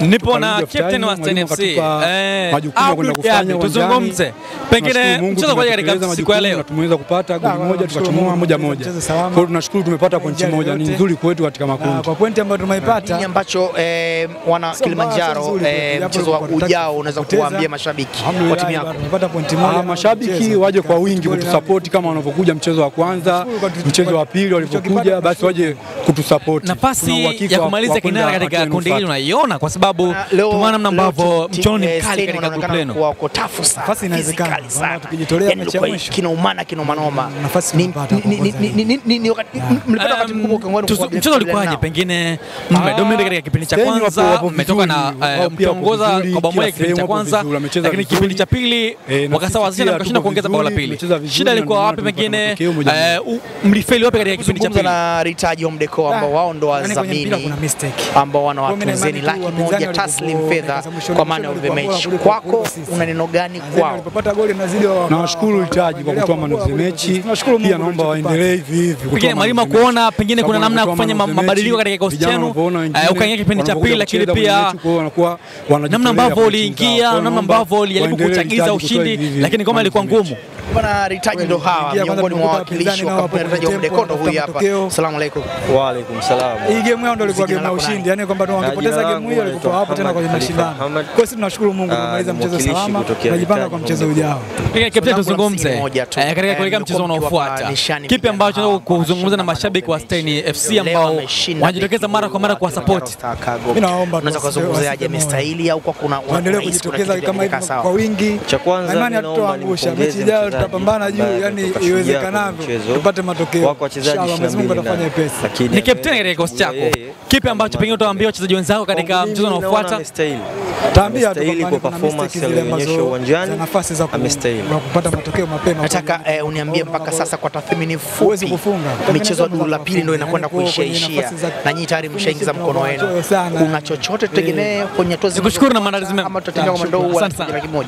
Nipo na captain wa Stein FC. Majukumu kwenda kufanya tuzungumze. Pengine mchezo kwa katika siku ya leo tumeweza kupata goli moja tukachomoa moja. Kwa hiyo tunashukuru tumepata pointi moja, ni nzuri kwetu katika makundi. Kwa pointi ambayo tumeipata, nini ambacho wana Kilimanjaro mchezo wa ujao unaweza kuambia mashabiki wa timu yako? Tumepata pointi moja. Mashabiki waje kwa wingi kutusupport kama wanavyokuja mchezo wa kwanza, mchezo wa pili walivyokuja, basi waje kutusupport. Nafasi ya kumaliza kinara katika kundi hili unaiona, kwa sababu tumeona namna ambavyo mchezo ni mkali katika kundi lenu. Kwa tafu sana. Nafasi inawezekana tukijitolea mechi ya mwisho. Kinaumana kinomanoma. Nafasi mlipata wakati mkubwa kiongoni kwa mchezo ulikuwaje? Pengine mmedominate katika kipindi cha kwanza, mmetoka na mtongoza kwa bao moja kipindi cha kwanza, lakini kipindi cha pili wakasawazisha na mkashinda kuongeza bao la pili. Shida ilikuwa wapi? Pengine mlifeli wapi katika kipindi cha pili? Na Ritaji Home Decor ambao wao ndo wadhamini ambao wanawatunzeni £100,000 taslim fedha kwa maana ya mechi. Kwako una neno gani kwao? Walipopata goli nazidi nawashukuru Ritaji kwa kutoa man of the match. Pia naomba waendelee hivi. Pengine mwalimu kuona pengine kuna namna ya kufanya mabadiliko katika kikosi chenu ukaingia kipindi cha pili, lakini pia namna ambavyo uliingia, namna ambavyo ulijaribu kuchagiza ushindi, lakini kama ilikuwa ngumu. Bwana Ritaji ndo hawa miongoni mwa wawakilishi wa kampuni ya Ritaji Home Decor ndo huyu hapa. Asalamu alaykum. Wa alaykum salaam. Hii game yao ndio ilikuwa game ya ushindi, yani kwamba wangepoteza game hiyo walikuwa hapo tena kwenye mashindano. Kwa sisi tunashukuru Mungu tumemaliza mchezo salama, tunajipanga kwa mchezo ujao. Pengine captain, tuzungumze katika kuelekea mchezo unaofuata, kipi ambacho tunataka kuzungumza na mashabiki wa Stein FC ambao wanajitokeza mara kwa mara kwa support? Mimi naomba tunaweza kuzungumziaje mstahili au kwa kuna waendelee kujitokeza kama hivi kwa wingi. Cha kwanza imani hatutoangusha, mechi ijayo tutapambana juu, yani iwezekanavyo tupate matokeo. Wako wachezaji 22. Ni captain katika kikosi chako, kipi ambacho pengine utawaambia wachezaji wenzako katika mchezo unaofuata? Taambia tu kwa performance aliyoonyesha uwanjani, nafasi za kupata matokeo mapema. Nataka uniambie mpaka sasa kwa tathmini fupi, michezo ya duru la pili ndio inakwenda kuishia na nyinyi tayari mshaingiza mkono wenu. Kuna chochote tutegemee kwenye tozi? Nikushukuru na maandalizi mema. Ama tutatenga kwa mandoo wa 1 kimoja.